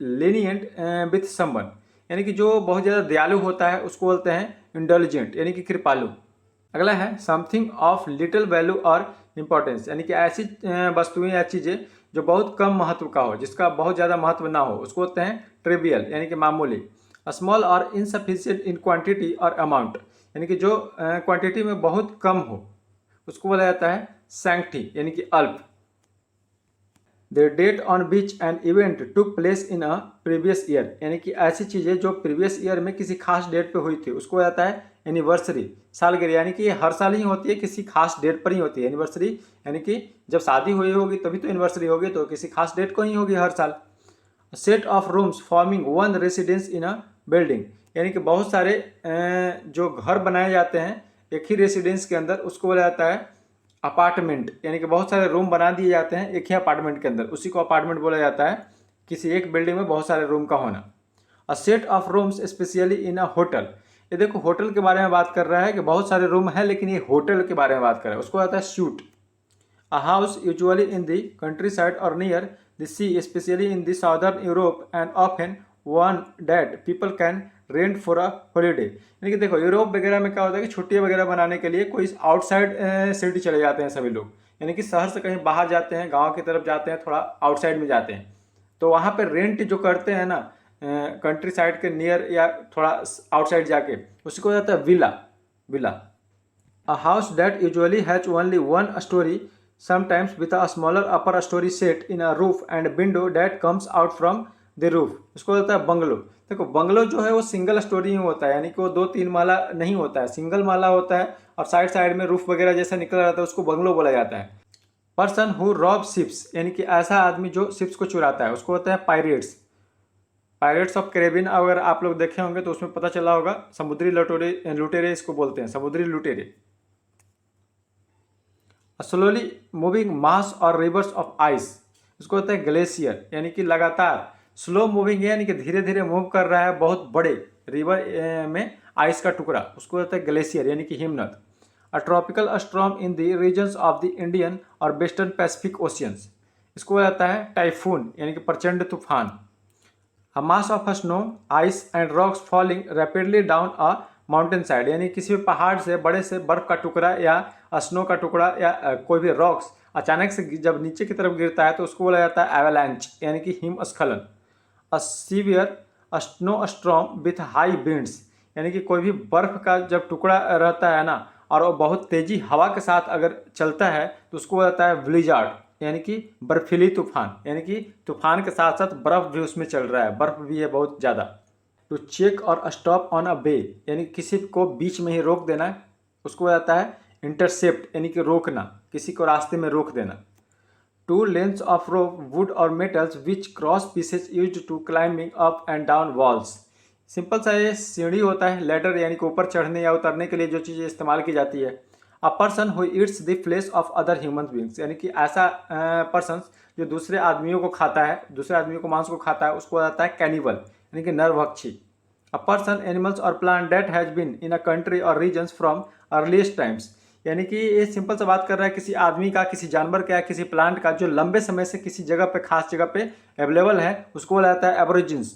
lenient with someone, यानी कि जो बहुत ज़्यादा दयालु होता है उसको बोलते हैं इंडल्जेंट यानी कि कृपालु। अगला है समथिंग ऑफ लिटिल वैल्यू और इम्पोर्टेंस, यानी कि ऐसी वस्तुएं या चीज़ें जो बहुत कम महत्व का हो, जिसका बहुत ज़्यादा महत्व ना हो, उसको बोलते हैं ट्रिवियल यानी कि मामूली। स्मॉल और इनसफिशिएंट इन क्वांटिटी और अमाउंट, यानी कि जो क्वांटिटी में बहुत कम हो उसको बोला जाता है सैंक्टी यानी कि अल्प। The date on which an event took place in a previous year, यानी कि ऐसी चीज़ें जो प्रीवियस ईयर में किसी खास डेट पे हुई थी उसको बोला जाता है एनिवर्सरी, सालगिरह, यानी कि हर साल ही होती है, किसी खास डेट पर ही होती है एनिवर्सरी, यानी कि जब शादी हुई होगी तभी तो एनिवर्सरी होगी, तो किसी खास डेट को ही होगी हर साल। Set of rooms forming one residence in a building, यानी कि बहुत सारे जो घर बनाए जाते हैं एक ही रेसिडेंस के अंदर उसको बोला जाता है अपार्टमेंट, यानी कि बहुत सारे रूम बना दिए जाते हैं एक ही अपार्टमेंट के अंदर, उसी को अपार्टमेंट बोला जाता है, किसी एक बिल्डिंग में बहुत सारे रूम का होना। A set of rooms specially in a hotel, ये देखो होटल के बारे में बात कर रहा है कि बहुत सारे रूम हैं लेकिन ये होटल के बारे में बात कर रहा है, उसको आता है suit. A house usually in the countryside or near the sea especially in the southern Europe and often one that people can rent for a holiday, यानी कि देखो यूरोप वगैरह में क्या होता है कि छुट्टियाँ वगैरह बनाने के लिए कोई आउटसाइड सिटी चले जाते हैं सभी लोग, यानी कि शहर से कहीं बाहर जाते हैं, गांव की तरफ जाते हैं, थोड़ा आउटसाइड में जाते हैं, तो वहाँ पे रेंट जो करते हैं ना कंट्री साइड के नियर या थोड़ा आउटसाइड जाके, उसको जाता है villa. Villa a house that usually has only one story sometimes with a smaller upper story set in a roof and window that comes out from the roof, उसको होता है बंगलो। देखो बंगलो जो है वो सिंगल स्टोरी ही होता है, यानी कि वो 2-3 माला नहीं होता है, सिंगल माला होता है और साइड साइड में रूफ वगैरह जैसा निकल रहता है, उसको बंगलो बोला जाता है। पर्सन हु रॉब शिप्स, यानी कि ऐसा आदमी जो शिप्स को चुराता है उसको होता है पायरेट्स। पायरेट्स ऑफ कैरेबियन अगर आप लोग देखे होंगे तो उसमें पता चला होगा, समुद्री लुटेरे इसको बोलते हैं, समुद्री लुटेरे। स्लोली मूविंग मास और रिवर्स ऑफ आइस, इसको होता है ग्लेशियर, यानी कि लगातार स्लो मूविंग है, यानी कि धीरे धीरे मूव कर रहा है बहुत बड़े रिवर में आइस का टुकड़ा, उसको होता है ग्लेशियर यानी कि हिमनद। A tropical storm in the regions of the Indian or western Pacific oceans, इसको होता है टाइफून यानी कि प्रचंड तूफान। A mass of snow ice and rocks falling rapidly down a mountain side, यानी किसी भी पहाड़ से बड़े से बर्फ का टुकड़ा या स्नो का टुकड़ा या कोई भी रॉक्स अचानक से जब नीचे की तरफ गिरता है तो उसको बोला जाता है एवलांच यानी कि हिमस्खलन। A severe snow storm with high winds, यानी कि कोई भी बर्फ का जब टुकड़ा रहता है ना और वो बहुत तेजी हवा के साथ अगर चलता है तो उसको बोला जाता है ब्लिजार्ड, यानी कि बर्फीली तूफान, यानी कि तूफान के साथ साथ बर्फ भी उसमें चल रहा है, बर्फ भी है बहुत ज़्यादा। टू चेक और स्टॉप ऑन अ बे, यानी किसी को बीच में ही रोक देना, उसको हो जाता है इंटरसेप्ट यानी कि रोकना, किसी को रास्ते में रोक देना। Two lengths of rope wood or metals which cross pieces used to climbing up and down walls, simple सा ये सीढ़ी होता है, लेडर यानी कि ऊपर चढ़ने या उतरने के लिए जो चीज़ें इस्तेमाल की जाती है। A person who eats the flesh of other human beings, यानी कि ऐसा पर्सन जो दूसरे आदमियों को खाता है, दूसरे आदमियों को मांस को खाता है, उसको जाता है कैनिबल यानी कि नरभक्षी। A person animals or plant that has been in a country or regions from earliest times, यानी कि ये सिंपल सा बात कर रहा है किसी आदमी का, किसी जानवर का, किसी प्लांट का जो लंबे समय से किसी जगह पे, खास जगह पे अवेलेबल है, उसको बोला जाता है एबोरिजिन्स।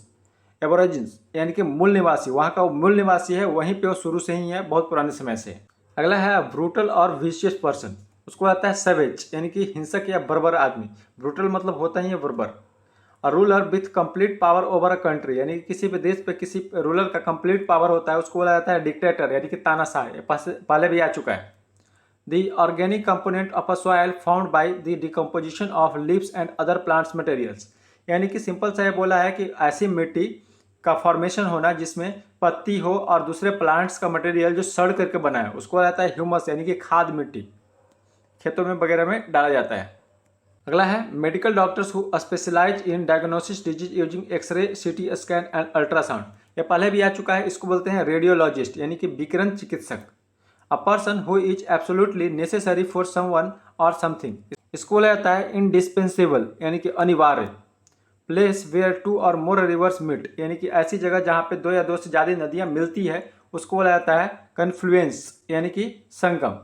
एबोरिजिन्स यानी कि मूल निवासी, वहाँ का वो मूल निवासी है, वहीं पे वो शुरू से ही है, बहुत पुराने समय से। अगला है ब्रूटल और विशियस पर्सन, उसको आता है सेवेज यानी कि हिंसक या बर्बर आदमी। ब्रूटल मतलब होता ही है बर्बर। A ruler with complete power over a country, यानी कि किसी भी देश पे किसी रूलर का कंप्लीट पावर होता है, उसको बोला जाता है डिक्टेटर यानी कि तानाशाह, पहले भी आ चुका है। The organic component of a soil found by the decomposition of leaves and other plants materials, यानी कि सिंपल सा ये बोला है कि ऐसी मिट्टी का फॉर्मेशन होना जिसमें पत्ती हो और दूसरे प्लांट्स का मटेरियल जो सड़ करके बना है, उसको कहता है ह्यूमस यानी कि खाद मिट्टी, खेतों में वगैरह में डाला जाता है। अगला है medical doctors who specialise in diagnosis disease using x-ray, CT scan and ultrasound, ये पहले भी आ चुका है, इसको बोलते हैं रेडियोलॉजिस्ट यानी कि विकिरण चिकित्सक। अ person who is absolutely necessary for someone और समथिंग, इसको बोला जाता है इंडिस्पेंसेबल यानी कि अनिवार्य। Place where to or more reverse meet, यानी कि ऐसी जगह जहाँ पे 2 या 2 से ज़्यादा नदियाँ मिलती है, उसको बोला जाता है कन्फ्लुएंस यानी कि संगम।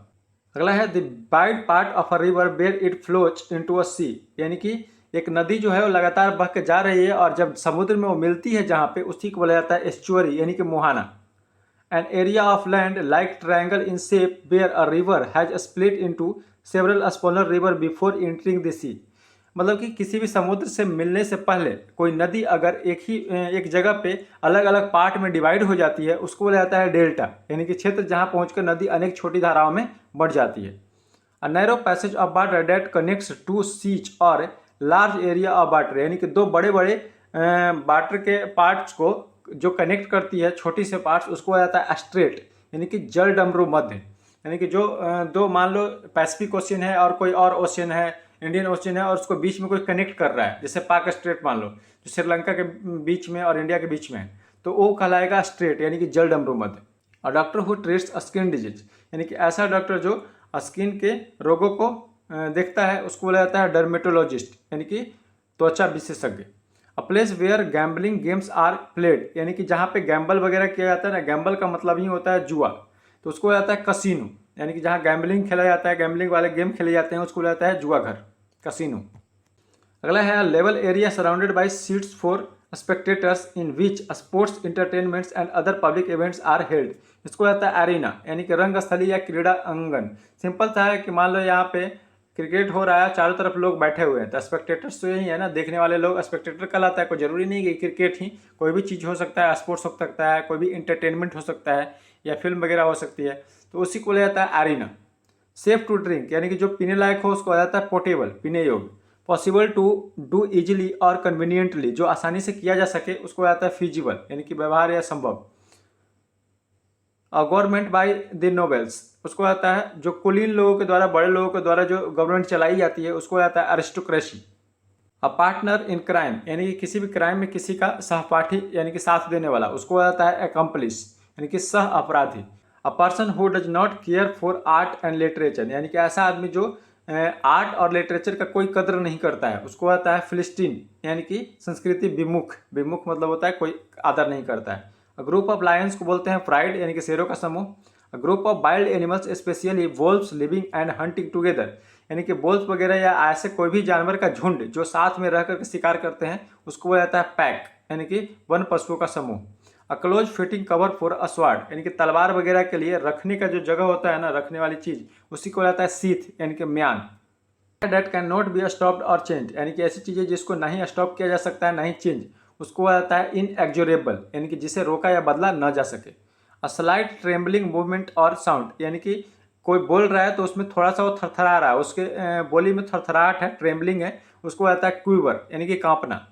अगला है the wide part of a river where it flows into a sea, यानी कि एक नदी जो है वो लगातार बह के जा रही है और जब समुद्र में वो मिलती है जहाँ पे, उसी को बोला जाता है एस्चुअरी यानी कि मुहाना। An area of land like triangle in shape where a river has split into several smaller river before entering the sea। मतलब कि किसी भी समुद्र से मिलने से पहले कोई नदी अगर एक जगह पे अलग अलग पार्ट में डिवाइड हो जाती है, उसको बोला जाता है डेल्टा, यानी कि क्षेत्र जहां पहुंचकर नदी अनेक छोटी धाराओं में बढ़ जाती है। A narrow passage of water that connects two seas or large area of water, यानी कि दो बड़े बड़े वाटर के पार्ट्स को जो कनेक्ट करती है छोटी से पार्ट्स, उसको आ जाता है स्ट्रेट, यानी कि जल डमरू मध्य, यानी कि जो दो मान लो पैसिफिक ओशियन है और कोई और ओशियन है, इंडियन ओशियन है, और उसको बीच में कोई कनेक्ट कर रहा है, जैसे पाक स्ट्रेट मान लो जो श्रीलंका के बीच में और इंडिया के बीच में है, तो वो कहलाएगा स्ट्रेट यानी कि जल डमरू मध्य। और doctor who treats skin disease, यानी कि ऐसा डॉक्टर जो स्किन के रोगों को देखता है, उसको बोला जाता है डर्मेटोलॉजिस्ट, यानी कि त्वचा विशेषज्ञ। A place where gambling games are played, यानी कि जहाँ पे गैम्बल वगैरह किया जाता है ना, गैम्बल का मतलब ही होता है जुआ, तो उसको बोला जाता है कसिनो, यानी कि जहाँ गैम्बलिंग खेला जाता है, गैम्बलिंग वाले गेम खेले जाते हैं, उसको बोला जाता है जुआ घर, कसिनो। अगला है level area surrounded by seats for spectators in which sports entertainments and other public events are held, इसको कहता है एरिना, यानी कि रंगस्थली या क्रीड़ा अंगन। सिंपल था है कि मान लो यहाँ पे क्रिकेट हो रहा है, चारों तरफ लोग बैठे हुए हैं, तो स्पेक्टेटर्स तो यही है ना, देखने वाले लोग स्पेक्टेटर कहलाता है। कोई जरूरी नहीं कि क्रिकेट ही, कोई भी चीज़ हो सकता है, स्पोर्ट्स हो सकता है, कोई भी इंटरटेनमेंट हो सकता है, या फिल्म वगैरह हो सकती है, तो उसी को ले जाता है एरिना। सेफ टू ड्रिंक, यानी कि जो पीने लायक हो उसको आ जाता है पोर्टेबल, पीने योग्य। पॉसिबल टू डू इजिली और कन्वीनियंटली, जो आसानी से किया जा सके, उसको आ जाता है फिजिबल, यानी कि व्यवहार या संभव। गवर्नमेंट बाय द नोबेल्स, उसको आता है जो कुलीन लोगों के द्वारा, बड़े लोगों के द्वारा जो गवर्नमेंट चलाई जाती है, उसको आता है aristocracy. A partner in crime, यानी कि किसी भी क्राइम में किसी का सहपाठी यानी कि साथ देने वाला, उसको आता है एकम्पलिस, यानी कि सह अपराधी। अ person who does not care for art and literature, यानी कि ऐसा आदमी जो आर्ट और लिटरेचर का कोई कद्र नहीं करता है, उसको आता है फिलिस्टीन, यानी कि संस्कृति विमुख, विमुख मतलब होता है कोई आदर नहीं करता है। ग्रुप ऑफ लायंस को बोलते हैं प्राइड, यानी कि शेरों का समूह। Group of wild animals specially wolves living and hunting together, यानी कि वोल्व्स वगैरह या ऐसे कोई भी जानवर का झुंड जो साथ में रह करके शिकार करते हैं, उसको बोला जाता है पैक, यानी कि वन पशुओं का समूह। A close fitting cover for a sword, यानी कि तलवार वगैरह के लिए रखने का जो जगह होता है ना, रखने वाली चीज, उसी को बोला जाता है सीथ, यानी कि म्यान। Date can not be stopped और चेंज, यानी कि ऐसी चीजें जिसको नहीं स्टॉप किया जा सकता है, नहीं चेंज, उसको आता है इनएग्जोरेबल, यानी कि जिसे रोका या बदला न जा सके। अ स्लाइट ट्रेम्बलिंग मूवमेंट और साउंड, यानी कि कोई बोल रहा है तो उसमें थोड़ा सा वो थरथरा रहा है, उसके बोली में थरथराहट है, ट्रेम्बलिंग है, उसको आता है क्विवर, यानी कि कांपना।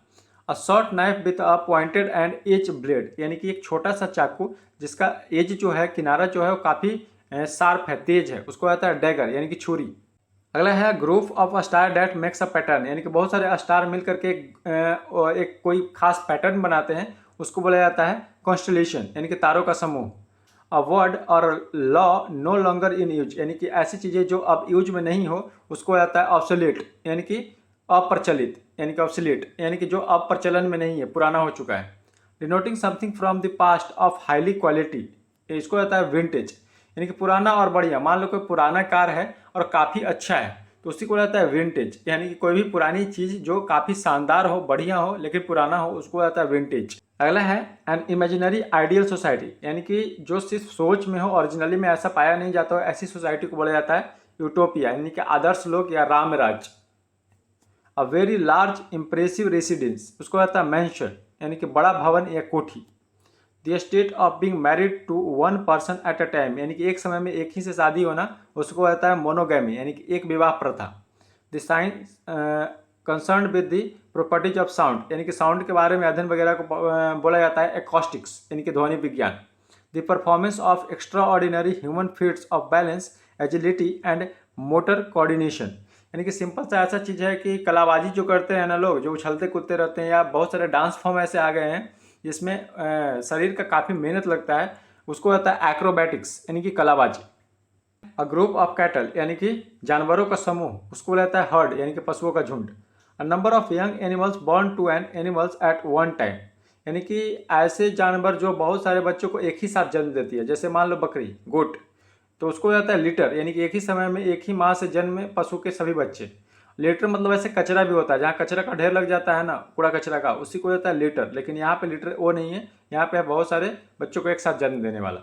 A short knife with a pointed end edge blade, यानी कि एक छोटा सा चाकू जिसका एज जो है, किनारा जो है वो काफ़ी शार्प है, तेज है, उसको आता है डैगर, यानी कि छुरी। अगला है group of star that makes a pattern, यानी कि बहुत सारे स्टार मिल करके एक कोई खास पैटर्न बनाते हैं, उसको बोला जाता है कॉन्स्टलेशन, यानी कि तारों का समूह। A word or law no longer in use, यानी कि ऐसी चीज़ें जो अब यूज में नहीं हो, उसको आता है ऑब्सोलेट, यानी कि अप्रचलित, यानी कि ऑब्सोलेट, यानी कि जो अब प्रचलन में नहीं है, पुराना हो चुका है। Denoting something from the past of highly quality, इसको आता है विंटेज, यानी कि पुराना और बढ़िया। मान लो कोई पुराना कार है और काफ़ी अच्छा है, तो उसी को आता है विंटेज, यानी कि कोई भी पुरानी चीज़ जो काफ़ी शानदार हो, बढ़िया हो, लेकिन पुराना हो, उसको आता है विंटेज। अगला है एन इमेजिनरी आइडियल सोसाइटी, यानी कि जो सिर्फ सोच में हो, ओरिजिनली में ऐसा पाया नहीं जाता हो, ऐसी सोसाइटी को बोला जाता है यूटोपिया, यानी कि आदर्श लोक या Ram Raj. A very large impressive residence, उसको आता है मैंशन, यानी कि बड़ा भवन या कोठी। The state of being married to one person at a time, यानी कि एक समय में एक ही से शादी होना, उसको आता है मोनोगैमी, यानी कि एक विवाह प्रथा। The science concern with the properties of sound, यानी कि साउंड के बारे में अध्ययन वगैरह को बोला जाता है एकॉस्टिक्स, यानी कि ध्वनि विज्ञान। The performance of extraordinary human feats of balance, agility and motor coordination, यानी कि सिंपल सा ऐसा चीज़ है कि कलाबाजी जो करते हैं ना लोग, जो उछलते कूदते रहते हैं, या बहुत सारे डांस फॉर्म ऐसे आ गए हैं जिसमें शरीर का काफ़ी मेहनत लगता है, उसको आता है एक्रोबैटिक्स, यानी कि कलाबाजी। अ ग्रुप ऑफ कैटल, यानी कि जानवरों का समूह, उसको रहता है हर्ड, यानी कि पशुओं का झुंड। A number of young animals born to an animals at one time, यानी कि ऐसे जानवर जो बहुत सारे बच्चों को एक ही साथ जन्म देती है, जैसे मान लो बकरी, गोट, तो उसको हो जाता है लिटर, यानी कि एक ही समय में एक ही माँ से जन्मे पशु के सभी बच्चे। लिटर मतलब ऐसे कचरा भी होता है, जहाँ कचरा का ढेर लग जाता है ना, कूड़ा कचरा का, उसी को होता है लिटर। लेकिन यहाँ पे लिटर वो नहीं है, यहाँ पे है बहुत सारे बच्चों को एक साथ जन्म देने वाला।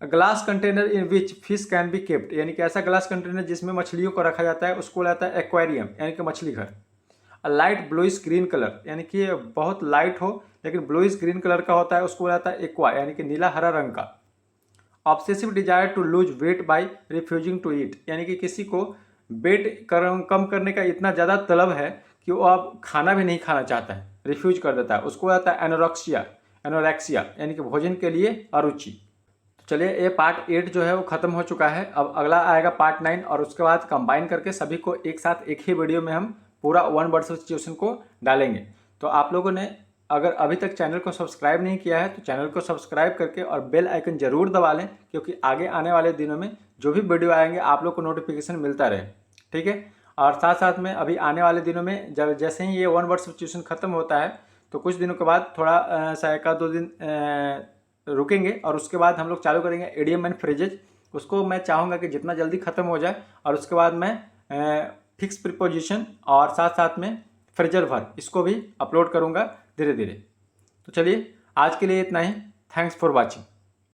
Glass container in which fish can be kept, यानी कि ऐसा ग्लास कंटेनर जिसमें मछलियों को रखा जाता है, उसको रहता है एक्वेरियम, यानी कि मछली घर। लाइट ब्लूइश ग्रीन कलर, यानी कि बहुत लाइट हो लेकिन ब्लूइश ग्रीन कलर का होता है, उसको रहता है एक्वा, यानी कि नीला हरा रंग का। Obsessive desire to lose weight by refusing to eat, यानी कि किसी को वेट कम करने का इतना ज़्यादा तलब है कि वो अब खाना भी नहीं खाना चाहता है, रिफ्यूज कर देता है, उसको आता है एनोरेक्सिया, यानी कि भोजन के लिए अरुचि। तो चलिए, ये पार्ट 8 जो है वो खत्म हो चुका है। अब अगला आएगा पार्ट 9, और उसके बाद कंबाइन करके सभी को एक साथ एक ही वीडियो में हम पूरा वन वर्ड सब्स्टिट्यूशन को डालेंगे। तो आप लोगों ने अगर अभी तक चैनल को सब्सक्राइब नहीं किया है तो चैनल को सब्सक्राइब करके और बेल आइकन जरूर दबा लें, क्योंकि आगे आने वाले दिनों में जो भी वीडियो आएंगे आप लोग को नोटिफिकेशन मिलता रहे। ठीक है। और साथ साथ में अभी आने वाले दिनों में जब जैसे ही ये वन वर्ड सब्स्टिट्यूशन खत्म होता है तो कुछ दिनों के बाद थोड़ा सा 1-2 दिन रुकेंगे, और उसके बाद हम लोग चालू करेंगे इडियम एंड फ्रेजेज। उसको मैं चाहूँगा कि जितना जल्दी खत्म हो जाए, और उसके बाद मैं फिक्स प्रीपोजिशन और साथ साथ में फ्रेजल वर्ब इसको भी अपलोड करूँगा धीरे धीरे। तो चलिए, आज के लिए इतना ही। Thanks for watching.